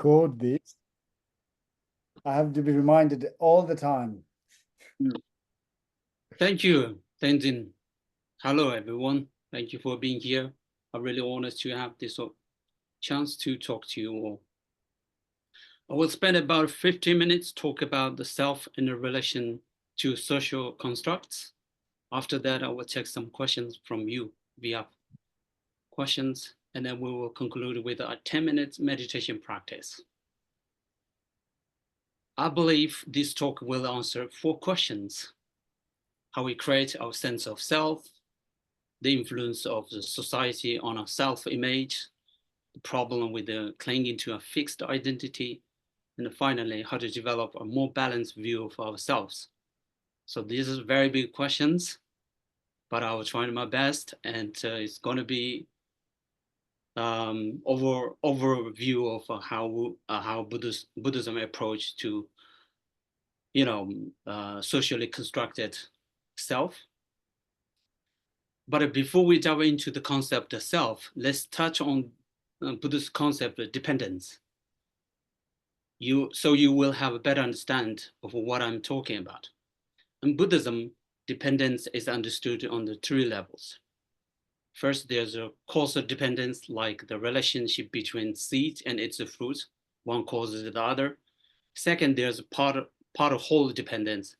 record these. I have to be reminded all the time. Thank you, Tenzin. Hello, everyone. Thank you for being here. I'm really honored to have this chance to talk to you all. I will spend about 15 minutes talk about the self in relation to social constructs. After that, I will take some questions from you via questions, and then we will conclude with a 10 minutes meditation practice. I believe this talk will answer 4 questions: how we create our sense of self, the influence of the society on our self-image, the problem with the clinging to a fixed identity, and finally, how to develop a more balanced view of ourselves. So these are very big questions, but I will try my best, and it's going to be overview of how Buddhism approach to socially constructed self. But before we dive into the concept of self, let's touch on Buddhist concept of dependence. So you will have a better understanding of what I'm talking about. In Buddhism, dependence is understood on the 3 levels. First, there's a causal dependence, like the relationship between seed and its fruit. One causes the other. Second, there's a part of whole dependence,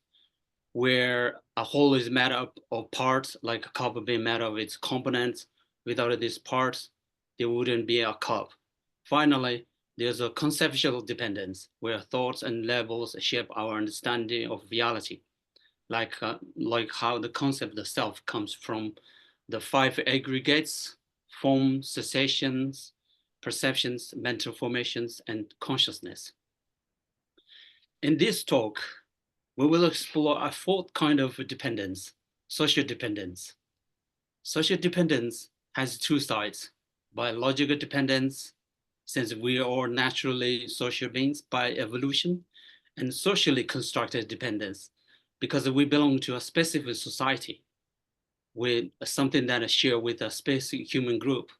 where a whole is made up of parts, like a cup being made of its components. Without these parts, there wouldn't be a cup. Finally, there's a conceptual dependence, where thoughts and labels shape our understanding of reality, like how the concept of self comes from the 5 aggregates: form, sensations, perceptions, mental formations, and consciousness. In this talk, we will explore a 4th kind of dependence: social dependence. Social dependence has 2 sides: biological dependence, since we are naturally social beings by evolution, and socially constructed dependence, because we belong to a specific society with something that is shared with a specific human group,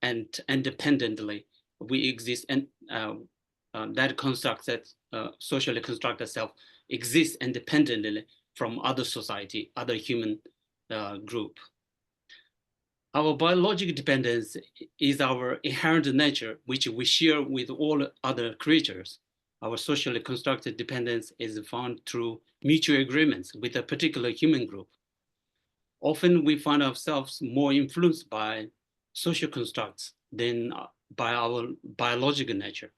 and independently we exist, and that constructed, socially constructed self exists independently from other society, other human group. Our biological dependence is our inherent nature, which we share with all other creatures. Our socially constructed dependence is found through mutual agreements with a particular human group. Often we find ourselves more influenced by social constructs than by our biological nature.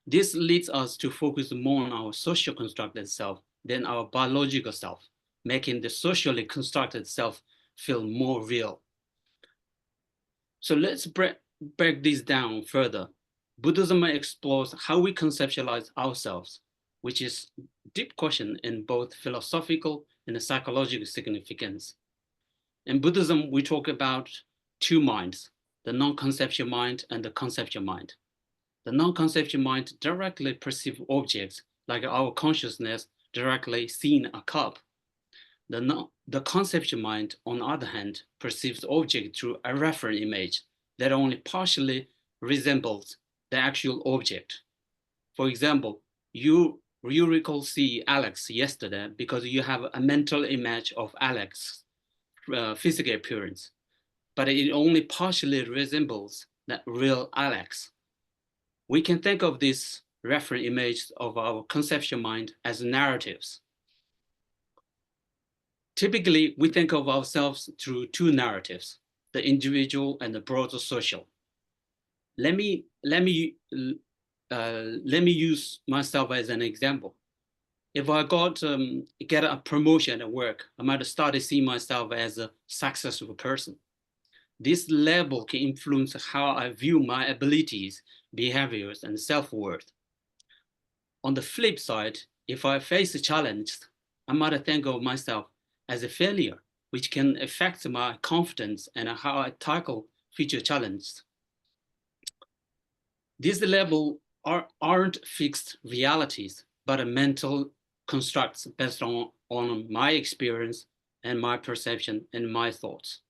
This leads us to focus more on our social constructed self than our biological self, making the socially constructed self feel more real. So let's break this down further. Buddhism explores how we conceptualize ourselves, which is a deep question in both philosophical and psychological significance. In Buddhism, we talk about 2 minds: the non-conceptual mind and the conceptual mind. The non-conceptual mind directly perceives objects, like our consciousness directly seeing a cup. The conceptual mind, on the other hand, perceives object through a reference image that only partially resembles the actual object. For example, you recall see Alex yesterday because you have a mental image of Alex's physical appearance, but it only partially resembles that real Alex. We can think of this reference image of our conceptual mind as narratives. Typically, we think of ourselves through 2 narratives: the individual and the broader social. Let me use myself as an example. If I get a promotion at work, I might start to see myself as a successful person. This label can influence how I view my abilities, behaviors, and self-worth. On the flip side, if I face a challenge, I might think of myself as a failure, which can affect my confidence and how I tackle future challenges. These labels aren't fixed realities, but mental constructs based on my experience and my perception and my thoughts.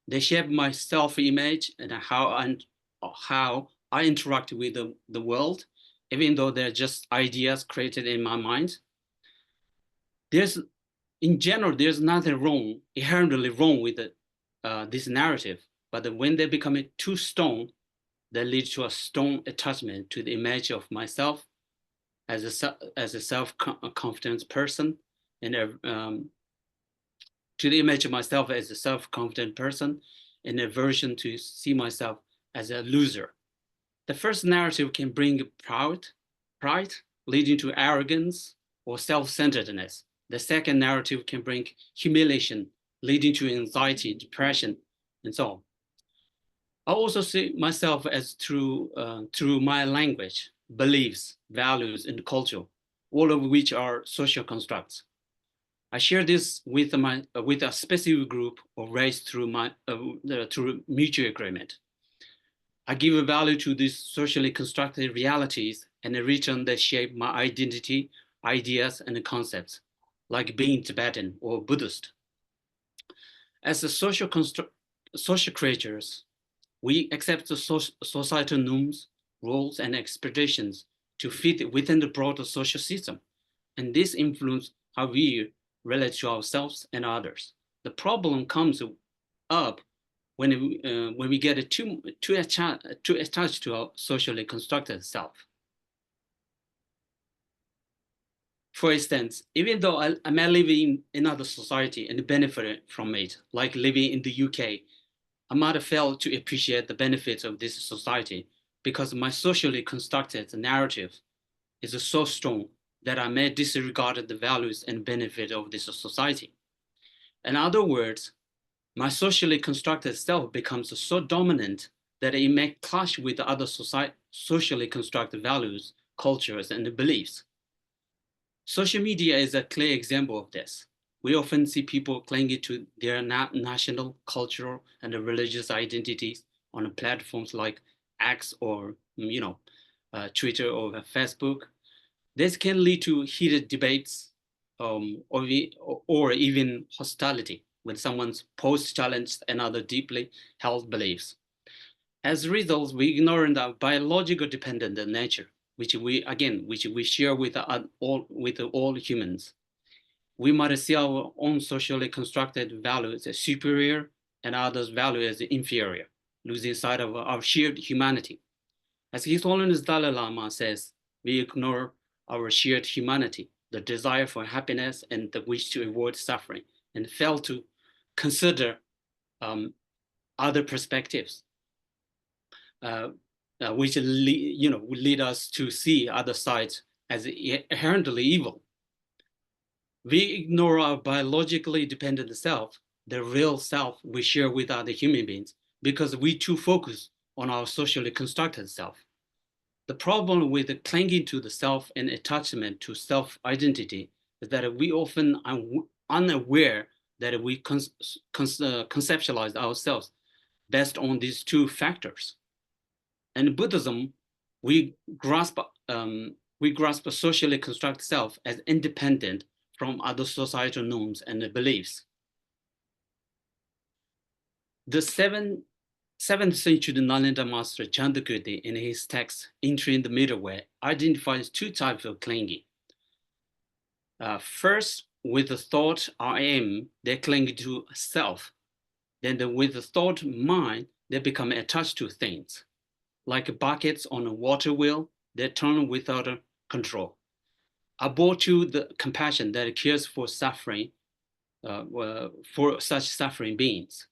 They shape my self-image and how I interact with the world, even though they're just ideas created in my mind. In general, there's nothing wrong, inherently wrong with this narrative, but when they become too strong, they lead to a strong attachment to the image of myself as a self-confident person, and to the image of myself as a self-confident person, and aversion to see myself as a loser. The first narrative can bring pride, leading to arrogance or self-centeredness. The second narrative can bring humiliation, leading to anxiety, depression, and so on. I also see myself as through my language, beliefs, values, and culture, all of which are social constructs. I share this with a specific group or race through through mutual agreement. I give a value to these socially constructed realities, and in return, they shape my identity, ideas, and concepts, like being Tibetan or Buddhist. As a social creatures, we accept the societal norms, roles, and expectations to fit within the broader social system, and this influences how we relate to ourselves and others. The problem comes up when we get too attached to our socially constructed self. For instance, even though I may live in another society and benefit from it, like living in the UK, I might have failed to appreciate the benefits of this society because my socially constructed narrative is so strong that I may disregard the values and benefit of this society. In other words, my socially constructed self becomes so dominant that it may clash with other socially constructed values, cultures, and beliefs. Social media is a clear example of this. We often see people clinging to their national, cultural, and religious identities on platforms like X or Twitter or Facebook. This can lead to heated debates or even hostility when someone's post challenges another deeply held beliefs. As a result, we ignore the biological dependent nature, which we share with all humans. We might see our own socially constructed values as superior and others' value as inferior, losing sight of our shared humanity. As His Holiness Dalai Lama says, we ignore our shared humanity, the desire for happiness and the wish to avoid suffering, and fail to consider other perspectives, which lead us to see other sides as inherently evil. We ignore our biologically dependent self, the real self we share with other human beings, because we too focus on our socially constructed self. The problem with clinging to the self and attachment to self-identity is that we often are unaware that we conceptualize ourselves based on these two factors. In Buddhism, we grasp a socially constructed self as independent from other societal norms and beliefs. The 7th century Nalanda master Chandrakirti, in his text Entering the Middle Way, identifies two types of clinging. First, with the thought I am, they cling to self. Then with the thought mind, they become attached to things. Like buckets on a water wheel, they turn without control. I bore to the compassion that cares for suffering, for such suffering beings.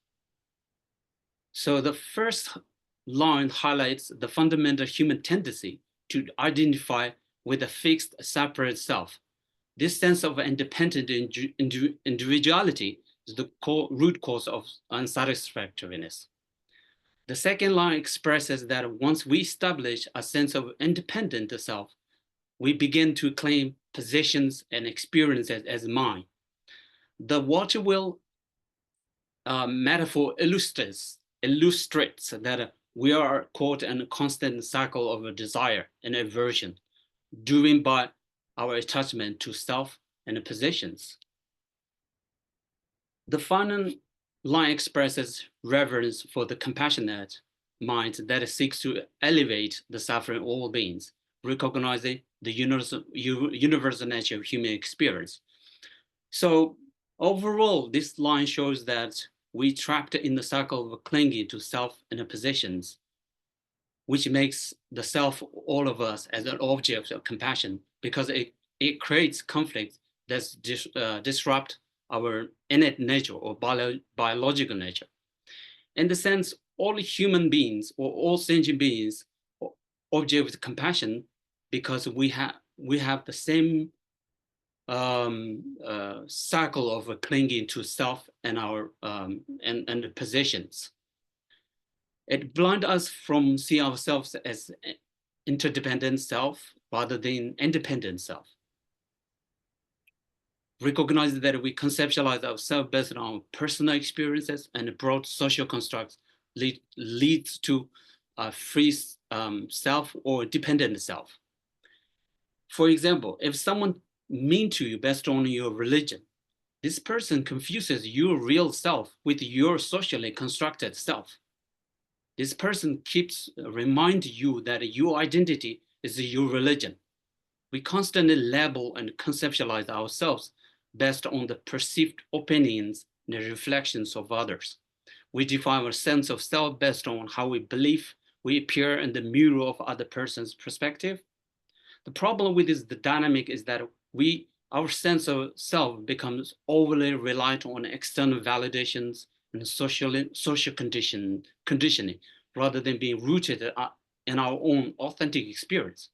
So the first line highlights the fundamental human tendency to identify with a fixed, separate self. This sense of independent individuality is the root cause of unsatisfactoriness. The second line expresses that once we establish a sense of independent self, we begin to claim possessions and experiences as mine. The water wheel metaphor illustrates that we are caught in a constant cycle of desire and aversion, driven by our attachment to self and possessions. The final line expresses reverence for the compassionate mind that seeks to elevate the suffering of all beings, recognizing the universal nature of human experience. So overall, this line shows that we trapped in the cycle of clinging to self and possessions, which makes the self, all of us, as an object of compassion, because it creates conflict that disrupt our innate nature or biological nature. In the sense, all human beings or all sentient beings object with compassion because we have the same cycle of clinging to self and our and the possessions. It blinds us from seeing ourselves as interdependent self rather than independent self. Recognize that we conceptualize ourselves based on personal experiences and broad social constructs leads to a free self or dependent self. For example, if someone mean to you based on your religion, this person confuses your real self with your socially constructed self. This person keeps remind you that your identity is your religion. We constantly label and conceptualize ourselves based on the perceived opinions and the reflections of others. We define our sense of self based on how we believe we appear in the mirror of other person's perspective. The problem with this the dynamic is that our sense of self becomes overly reliant on external validations and social conditioning rather than being rooted in our own authentic experience.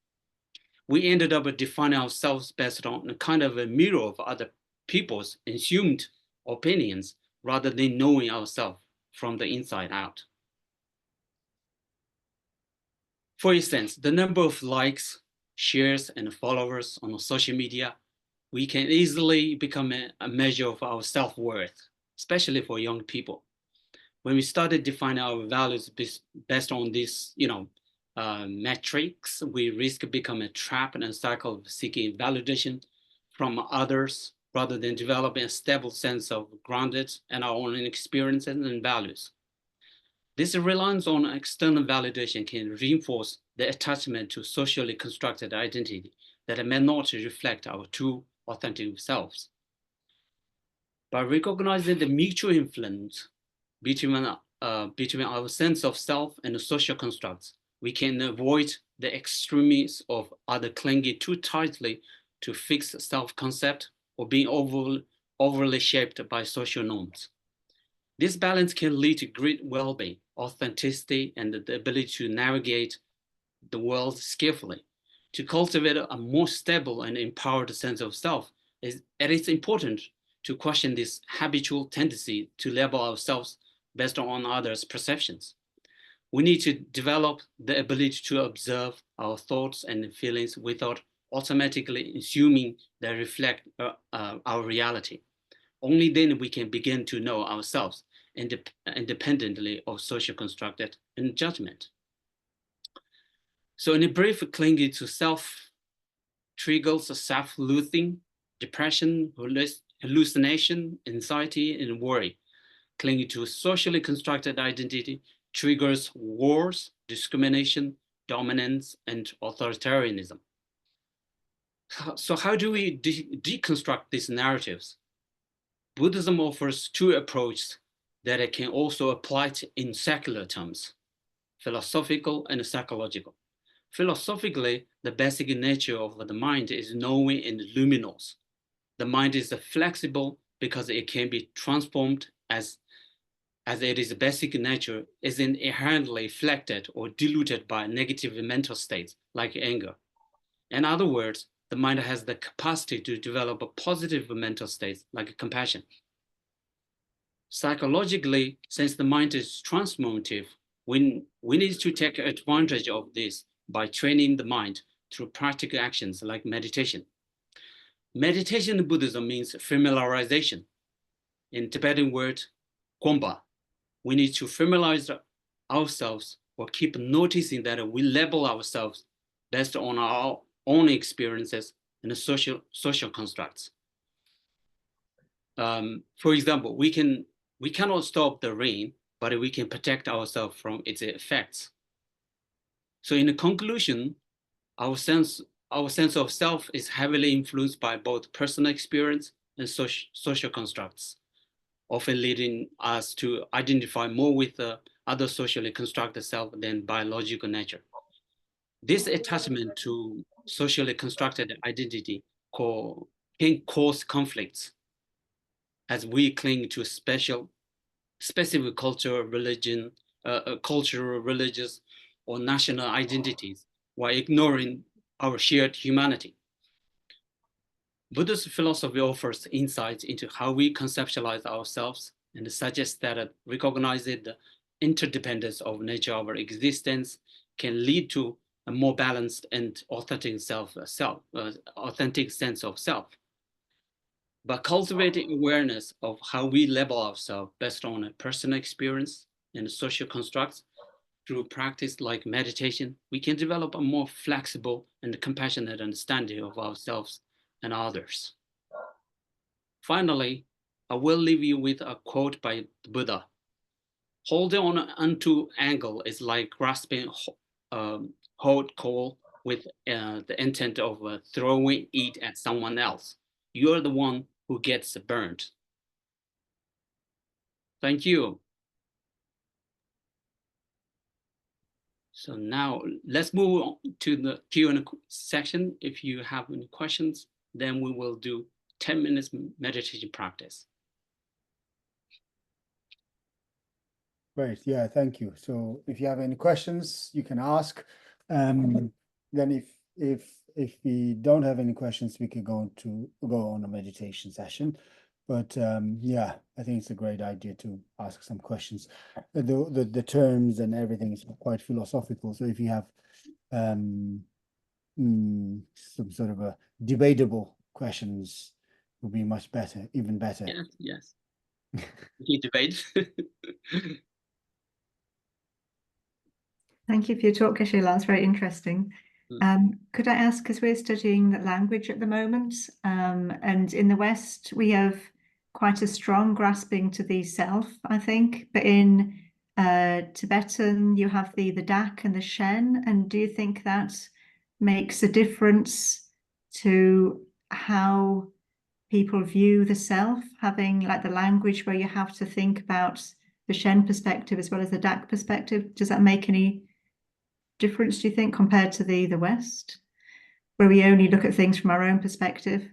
We ended up defining ourselves based on a kind of a mirror of other people's assumed opinions rather than knowing ourselves from the inside out. For instance, the number of likes, shares, and followers on social media, we can easily become a measure of our self-worth, especially for young people. When we started defining our values based on these, metrics, we risk becoming trapped in a cycle of seeking validation from others rather than developing a stable sense of grounded in our own experiences and values. This reliance on external validation can reinforce the attachment to socially constructed identity that may not reflect our true authentic selves. By recognizing the mutual influence between our sense of self and the social constructs, we can avoid the extremes of either clinging too tightly to fixed self-concept or being overly shaped by social norms. This balance can lead to great well-being, authenticity, and the ability to navigate the world skillfully. To cultivate a more stable and empowered sense of self, it is important to question this habitual tendency to label ourselves based on others' perceptions. We need to develop the ability to observe our thoughts and feelings without automatically assuming they reflect our reality. Only then we can begin to know ourselves independently of social constructed and judgment. So in a brief, clinging to self triggers self-loathing, depression, hallucination, anxiety, and worry. Clinging to socially constructed identity triggers wars, discrimination, dominance, and authoritarianism. So how do we deconstruct these narratives? Buddhism offers two approaches that it can also apply in secular terms, philosophical and psychological. Philosophically, the basic nature of the mind is knowing and luminous. The mind is flexible because it can be transformed as it is basic nature isn't inherently affected or diluted by negative mental states like anger. In other words, the mind has the capacity to develop a positive mental states like compassion. Psychologically, since the mind is transformative, we need to take advantage of this by training the mind through practical actions like meditation. Meditation in Buddhism means familiarization. In Tibetan word, gompa, we need to familiarize ourselves or keep noticing that we label ourselves based on our own experiences and social constructs. For example, we cannot stop the rain, but we can protect ourselves from its effects. So in the conclusion, our sense, our sense of self is heavily influenced by both personal experience and social constructs, often leading us to identify more with the other socially constructed self than biological nature. This attachment to socially constructed identity can cause conflicts as we cling to specific cultural, cultural, religious, or national identities while ignoring our shared humanity. Buddhist philosophy offers insights into how we conceptualize ourselves and suggests that recognizing the interdependence of nature of our existence can lead to a more balanced and authentic authentic sense of self. But cultivating awareness of how we label ourselves based on a personal experience and social constructs through practice like meditation, we can develop a more flexible and compassionate understanding of ourselves and others. Finally, I will leave you with a quote by the Buddha. Holding on unto anger is like grasping hot coal with the intent of throwing it at someone else. You're the one who gets burned. Thank you. So now let's move on to the Q&A section. If you have any questions, then we will do 10 minutes meditation practice. Great. Yeah, thank you. So if you have any questions, you can ask. Then if we don't have any questions, we could go on a meditation session. But yeah, I think it's a great idea to ask some questions. The terms and everything is quite philosophical. So if you have some sort of a debatable questions, would be much better, even better. Yes, yes. We can debate. Thank you for your talk, Geshe. That's very interesting. Could I ask, because we're studying language at the moment, and in the West, we have quite a strong grasping to the self, I think, but in Tibetan, you have the dak and the shen, and do you think that makes a difference to how people view the self, having like the language where you have to think about the shen perspective as well as the dak perspective? Does that make any difference, do you think, compared to the West, where we only look at things from our own perspective?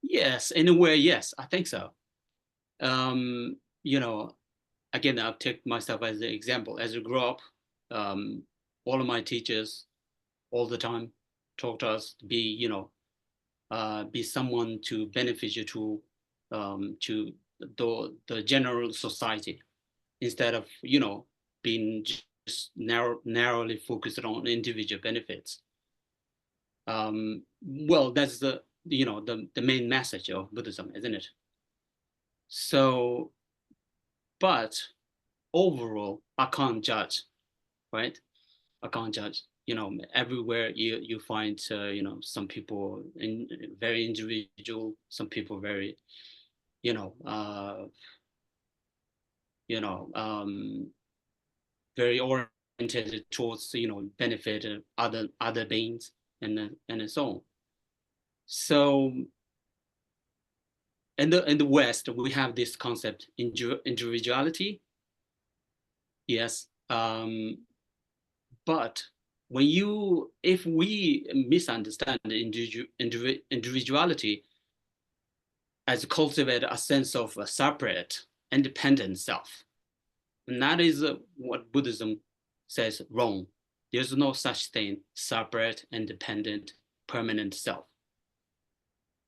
Yes, in a way, yes, I think so. You know, again, I'll take myself as an example. As I grew up, all of my teachers all the time taught us to be, be someone to benefit you to the general society instead of, being just narrowly focused on individual benefits. Well, that's the main message of Buddhism, isn't it? So, but overall, I can't judge, right? I can't judge. Everywhere you find, some people very individual, some people very, very oriented towards, benefit other beings and so on. So in the West, we have this concept individuality. Yes, but if we misunderstand individuality as cultivate a sense of a separate, independent self, and that is what Buddhism says wrong. There's no such thing, separate, independent, permanent self.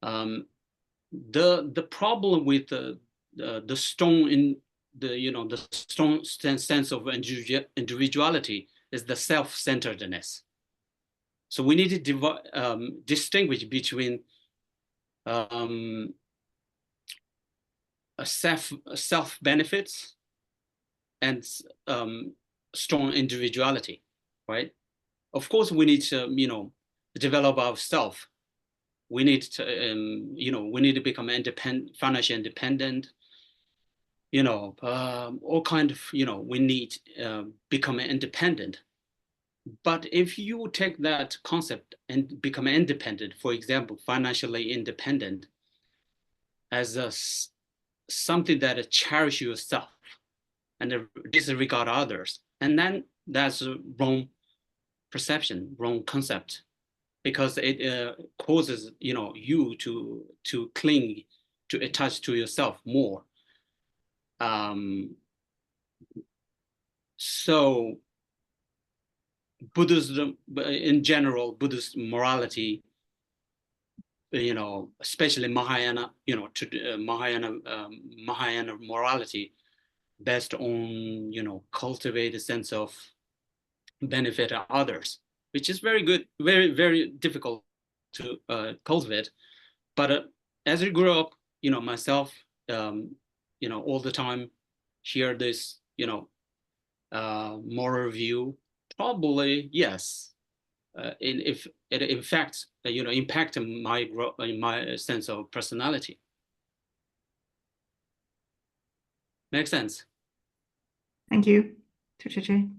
The problem with the strong sense of individuality is the self-centeredness. So we need to distinguish between self benefits and strong individuality, right? Of course, we need to develop ourselves. We need to we need to become independent, financially independent. all kind of, we need become independent. But if you take that concept and become independent, for example, financially independent, as something that cherish yourself and disregard others, and then that's a wrong perception, wrong concept, because it causes you to cling, to attach to yourself more. So Buddhism, in general, Buddhist morality, especially Mahayana, Mahayana morality, based on cultivate a sense of benefit others, which is very good, very very difficult to cultivate. But as I grew up, myself, all the time hear this, moral view. Probably yes. If it in fact, impact my sense of personality. Makes sense. Thank you, Geshe.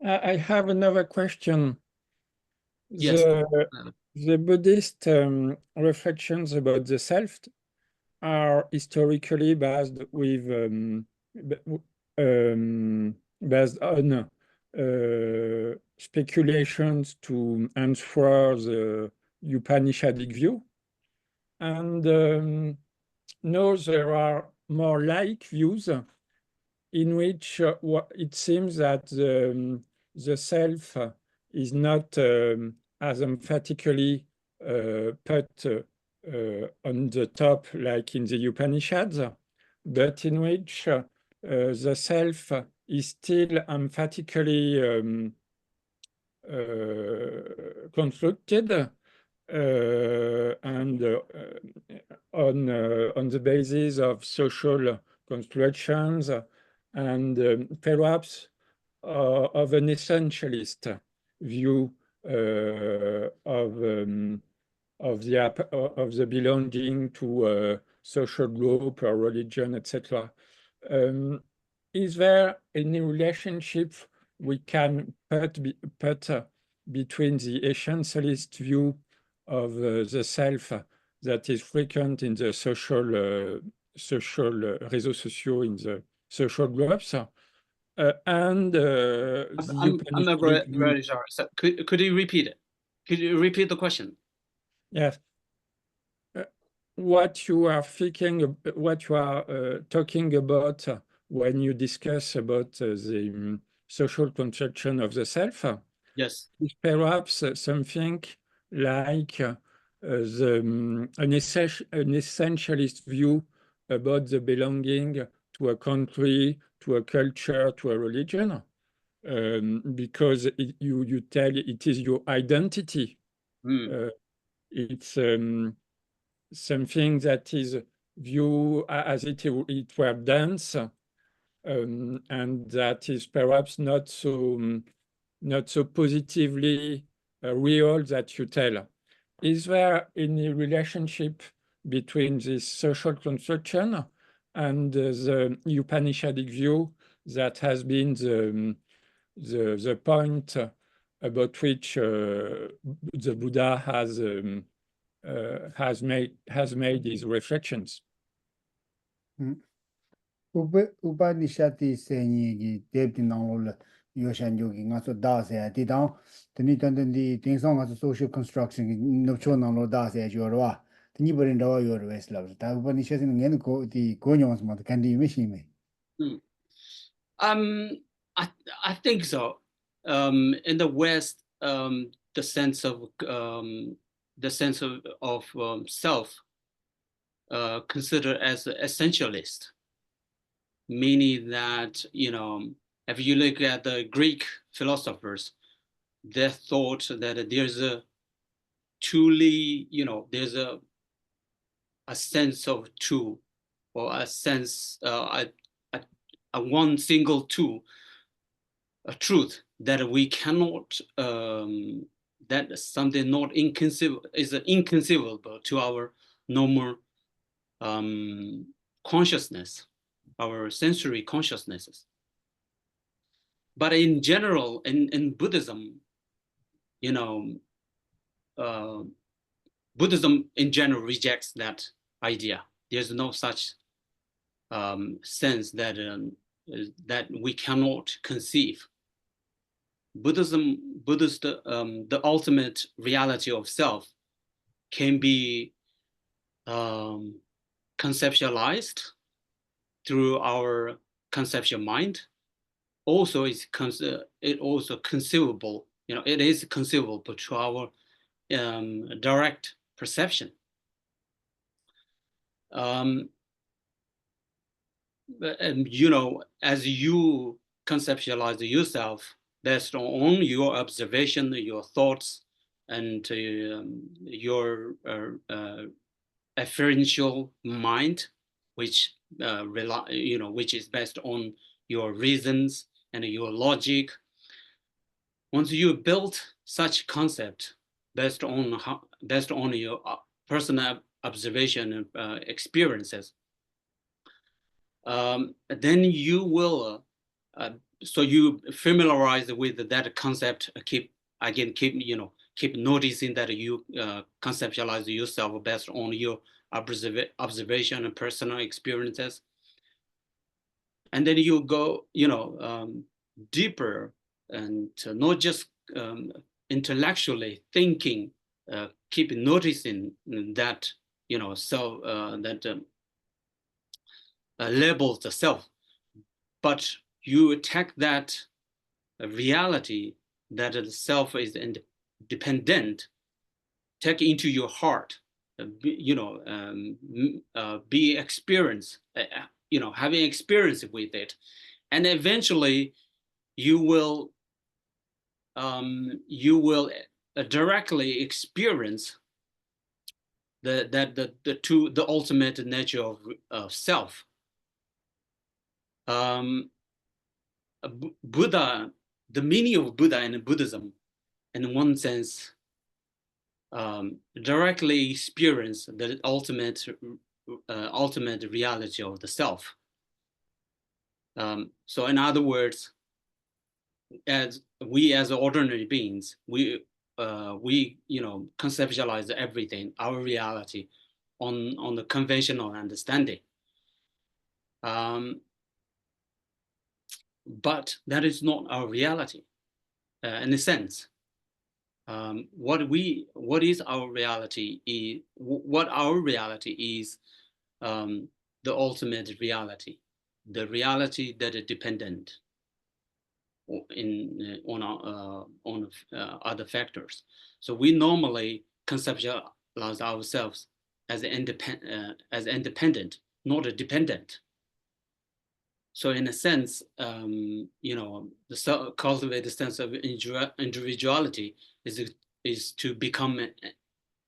I have another question. Yes. The Buddhist reflections about the self are historically based on speculations to answer the Upanishadic view. And now there are more like views in which it seems that the self is not as emphatically put on the top like in the Upanishads, but in which the self is still emphatically constructed and on the basis of social constructions and perhaps of an essentialist view of the belonging to a social group or religion, etc. Is there any relationship we can put between the essentialist view of the self that is frequent in the social réseaux sociaux, in the social groups, and I'm very sorry. So could you repeat it? Could you repeat the question? Yes. What you are thinking, what you are talking about when you discuss about the social construction of the self, yes, is perhaps something like an essentialist view about the belonging to a country, to a culture, to a religion, because you tell it is your identity. It's something that is viewed as it were dance, and that is perhaps not so positively real that you tell. Is there any relationship between this social construction and the Upanishadic view that has been the point about which the Buddha has made his reflections? Upanishadi senyi debdi nangol yoshan yogi ngaso dasaya di dang tani tantan di tingsang ngaso social construction nopcho nanglo dasaya yorwa tani barin dawa yorwa islav ta Upanishadi ngen ko di gonyons ma kandi mishime. I think so. In the West, the sense of self considered as essentialist, meaning that if you look at the Greek philosophers, they thought that there's a truly there's a sense of two, or a sense a one single two, a truth that we cannot that something not inconceivable is inconceivable to our normal consciousness, our sensory consciousnesses. But in general, in Buddhism, you know, Buddhism in general rejects that idea. There's no such sense that that we cannot conceive. Buddhist, the ultimate reality of self can be conceptualized through our conceptual mind. Also, it also conceivable. You know, it is conceivable to our direct perception. And, you know, as you conceptualize yourself based on your observation, your thoughts, and your afferential mind, which which is based on your reasons and your logic. Once you build such concept based on your personal observation and experiences, then you will so you familiarize with that concept. Keep noticing that you conceptualize yourself based on your observation and personal experiences, and then you go deeper and not just intellectually thinking, keep noticing that that labels the self, but you take that reality that the self is independent, take into your heart, be experienced, having experience with it, and eventually you will directly experience the ultimate nature of self. Buddha, the meaning of Buddha and Buddhism, in one sense, directly experience the ultimate reality of the self. So, in other words, as ordinary beings, we conceptualize everything, our reality, on the conventional understanding. But that is not our reality, in a sense. What is our reality is what our reality is, the ultimate reality, the reality that is dependent on other factors. So we normally conceptualize ourselves as independent, not a dependent. So in a sense, the cultivated sense of individuality is to become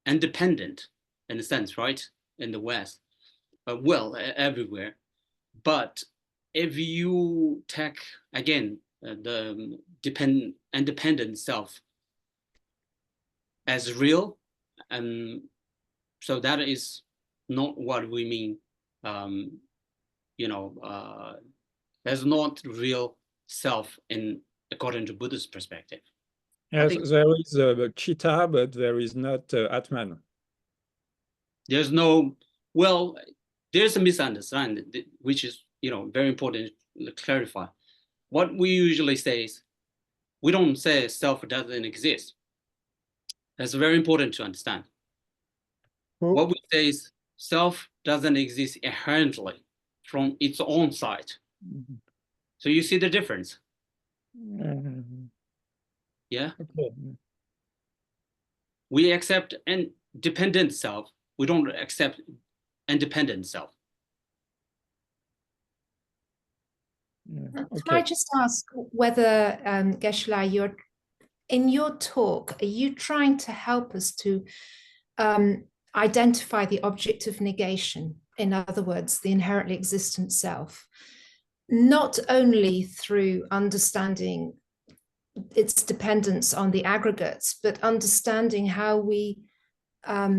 independent, in a sense, right? In the West, everywhere. But if you take again the independent self as real, so that is not what we mean. There's not real self according to Buddhist perspective. Yes, there is a Chitta, but there is not Atman. There's a misunderstanding, which is very important to clarify. What we usually say is, we don't say self doesn't exist. That's very important to understand. What we say is self doesn't exist inherently from its own side. Mm-hmm. So you see the difference? Mm-hmm. Yeah. Okay. We accept dependent self. We don't accept independent self. Okay. Can I just ask whether, Geshe, in your talk, are you trying to help us to identify the object of negation? In other words, the inherently existent self, not only through understanding its dependence on the aggregates, but understanding how we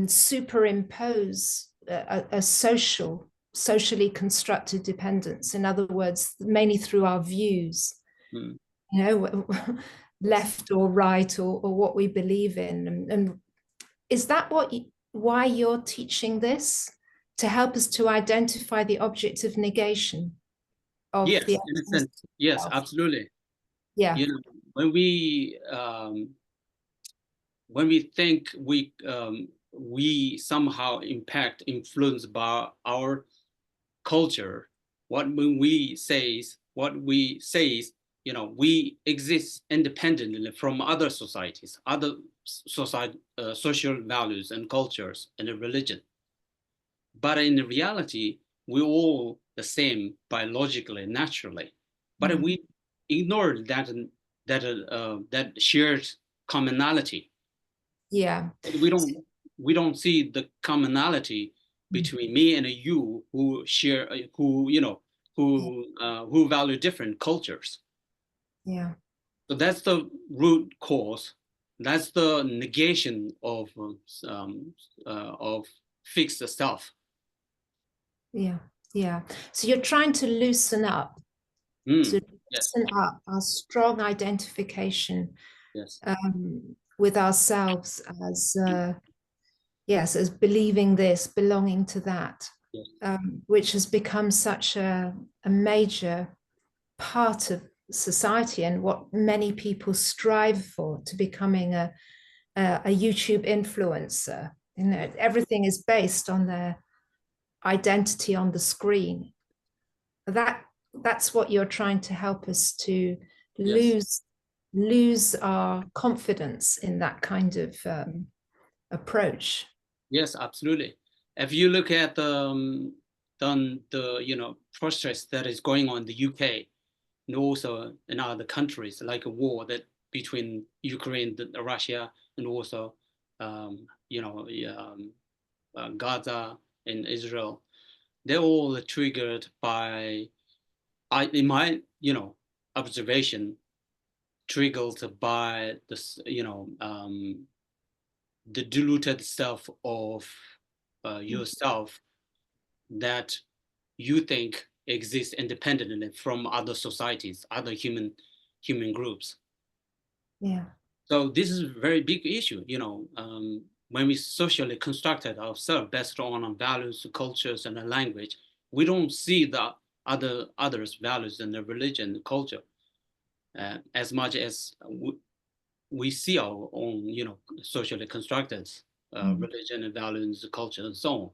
superimpose a socially constructed dependence. In other words, mainly through our views, Mm. you know, left or right, or what we believe in. And is that why you're teaching this? To help us to identify the object of negation of Yes, the in a sense, yes, self? absolutely. Yeah. You know, when we think we somehow influenced by our culture, what we say is, you know, we exist independently from other societies, other social values and cultures and religion. But in reality, we're all the same biologically, naturally. But we ignore that shared commonality. Yeah. We don't see the commonality between me and you who share, who value different cultures. Yeah. So that's the root cause. That's the negation of fixed self. Yeah. Yeah. So you're trying to loosen up, Yes. our strong identification Yes. with ourselves as yes, as believing this, belonging to that, Yes. Which has become such a major part of society and what many people strive for, to becoming a YouTube influencer. You know, everything is based on their identity on the screen. That's what you're trying to help us to lose our confidence in that kind of approach. Yes, absolutely. If you look at the process that is going on in the UK and also in other countries, like a war that between Ukraine and Russia, and also Gaza and Israel, they're all triggered by, in my observation, triggered by this the diluted self of yourself that you think exists independently from other societies, other human groups. Yeah. So this is a very big issue, when we socially constructed ourselves based on our values, cultures, and a language, we don't see the others' values and their religion, culture, as much as we see our own, socially constructed religion and values, culture, and so on.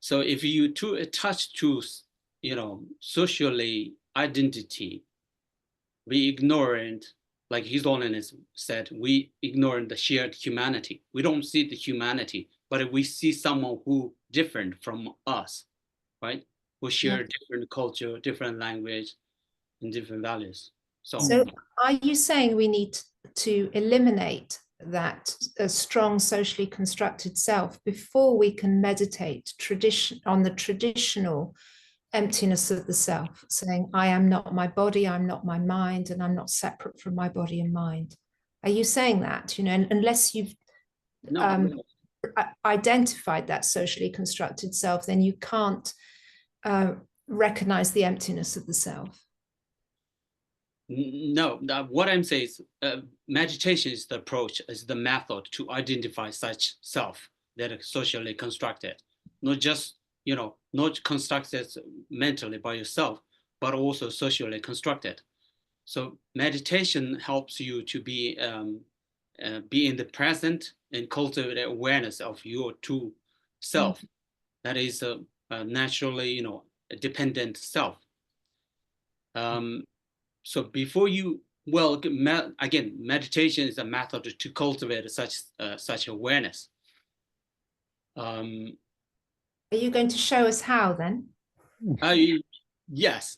So if you too attach to, socially identity, we ignore it, like His Holiness said, we ignore the shared humanity. We don't see the humanity, but we see someone who different from us, right? Who share different culture, different language, and different values. So are you saying we need to eliminate that strong socially constructed self before we can meditate on the traditional emptiness of the self, saying, I am not my body, I'm not my mind, and I'm not separate from my body and mind? Are you saying that, unless you've identified that socially constructed self, then you can't recognize the emptiness of the self? No, what I'm saying is meditation is the approach, is the method to identify such self that is socially constructed, not just, not constructed mentally by yourself, but also socially constructed. So meditation helps you to be in the present and cultivate awareness of your true self. That is a naturally, a dependent self. So before you, again, meditation is a method to cultivate such awareness. Are you going to show us how then? Yes.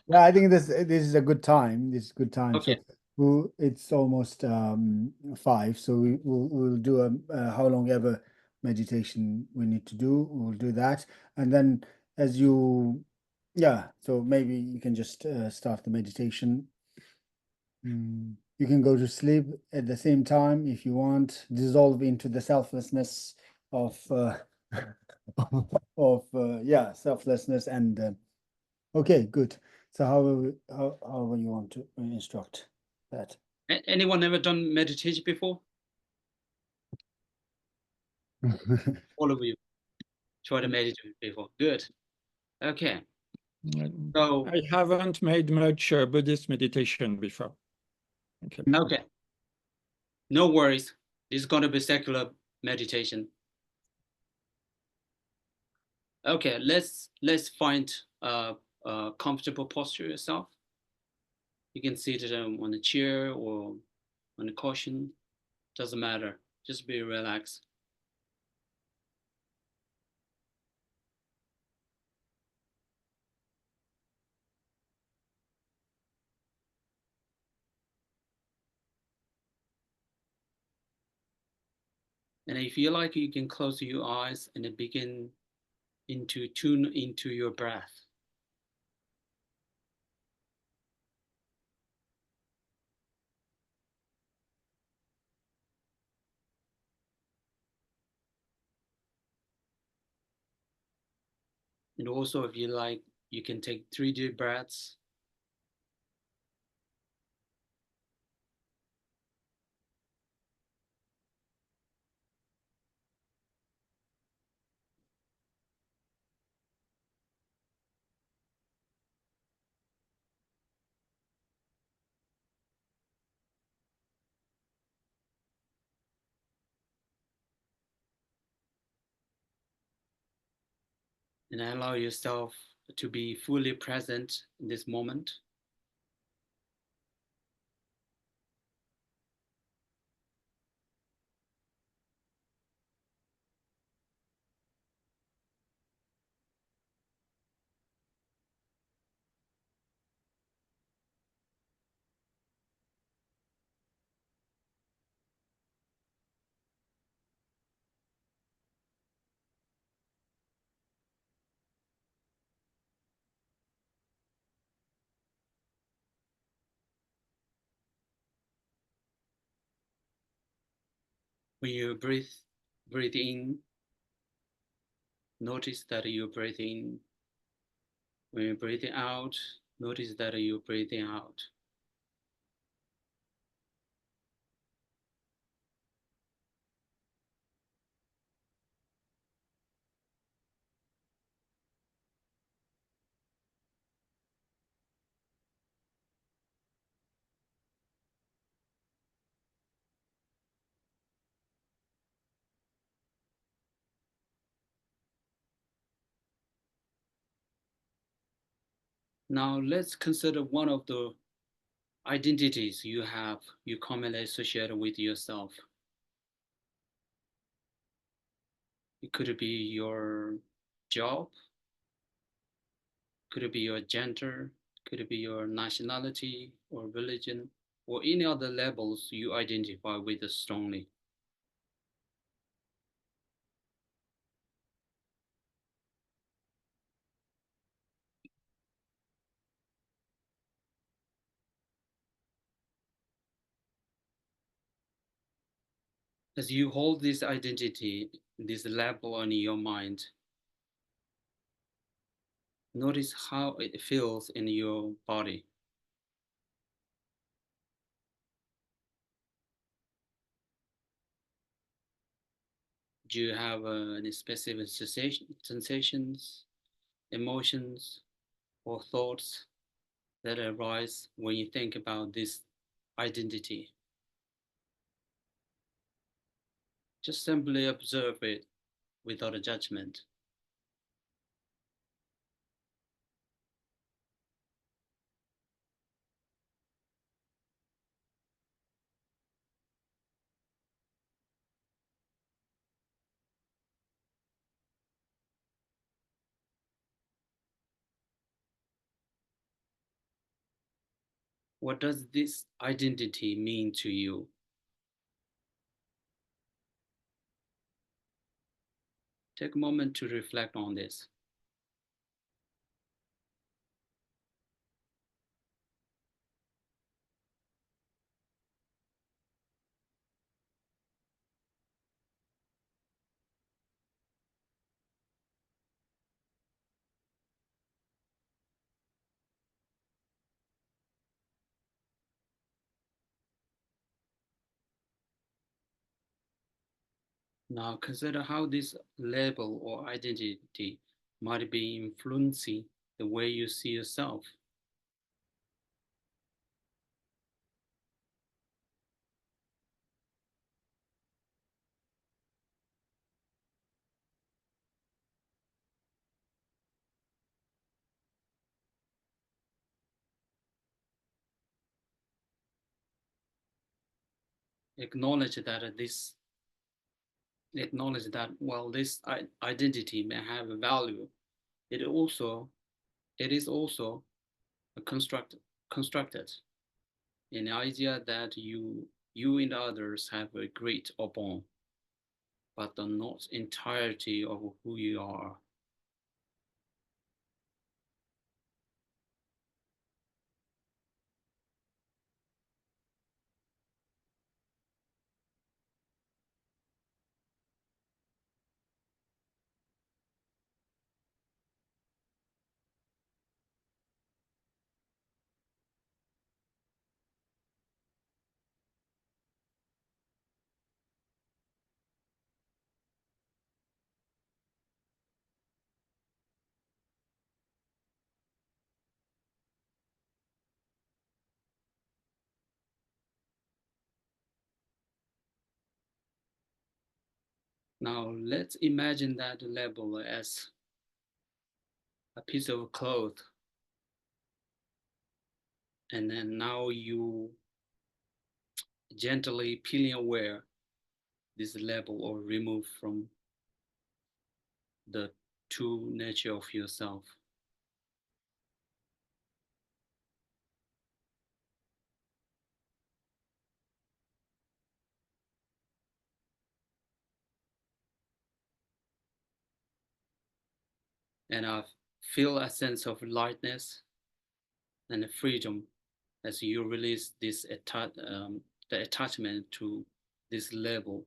Yeah, I think this is a good time. This is a good time. Okay. So it's almost 5. So we'll do a how long ever meditation we need to do. We'll do that, and then as you, yeah. So maybe you can just start the meditation. You can go to sleep at the same time if you want. Dissolve into the selflessness of of yeah, selflessness. And okay, good. So how will you want to instruct that? Anyone ever done meditation before? All of you try to meditate before. Good. Okay. So I haven't made much Buddhist meditation before. Okay. okay. No worries. This is going to be secular meditation. Okay, let's find a comfortable posture yourself. You can sit on a chair or on a cushion. Doesn't matter. Just be relaxed. And if you like, you can close your eyes and then begin to tune into your breath. And also, if you like, you can take 3 deep breaths. And allow yourself to be fully present in this moment. When you breathe in, notice that you breathe in. When you're breathing out, notice that you're breathing out. Now let's consider one of the identities you commonly associate with yourself. It could be your job, could it be your gender, could it be your nationality or religion, or any other labels you identify with strongly. As you hold this identity, this label on your mind, notice how it feels in your body. Do you have any specific sensations, emotions, or thoughts that arise when you think about this identity? Just simply observe it without a judgment. What does this identity mean to you? Take a moment to reflect on this. Now consider how this label or identity might be influencing the way you see yourself. Acknowledge that while this identity may have a value, it is also a constructed an idea that you and others have agreed upon, but are not entirety of who you are. Now let's imagine that label as a piece of cloth, and then now you gently peeling away this label or remove from the true nature of yourself. And I feel a sense of lightness and freedom as you release this the attachment to this label.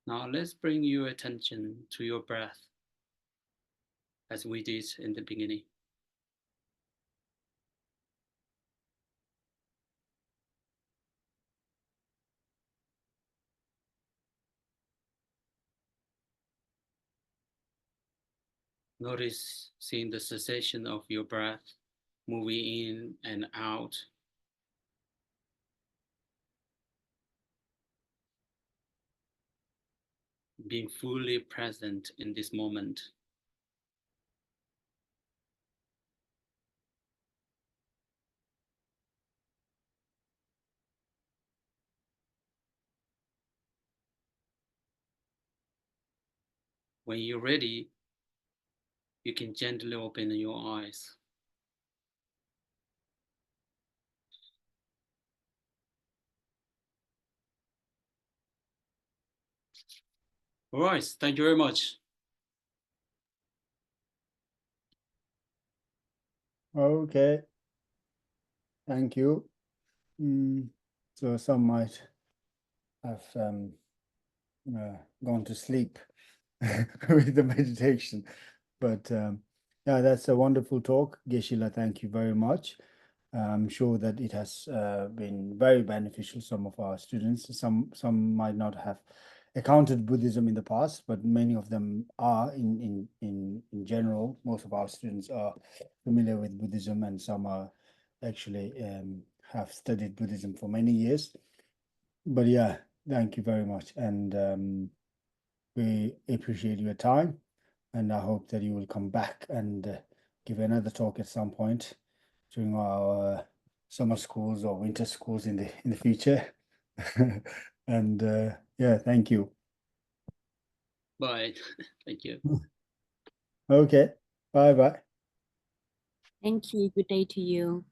Now let's bring your attention to your breath as we did in the beginning. Notice seeing the sensation of your breath moving in and out. Being fully present in this moment. When you're ready, you can gently open your eyes. All right, thank you very much. Okay, thank you. So some might have gone to sleep with the meditation, but yeah, that's a wonderful talk, Geshe. Thank you very much. I'm sure that it has been very beneficial. Some of our students, some might not have encountered Buddhism in the past, but many of them are. In general, most of our students are familiar with Buddhism, and some are actually have studied Buddhism for many years. But yeah, thank you very much, and we appreciate your time, and I hope that you will come back and give another talk at some point during our summer schools or winter schools in the future. And yeah, thank you. Bye. Thank you. Okay. Bye bye. Thank you. Good day to you.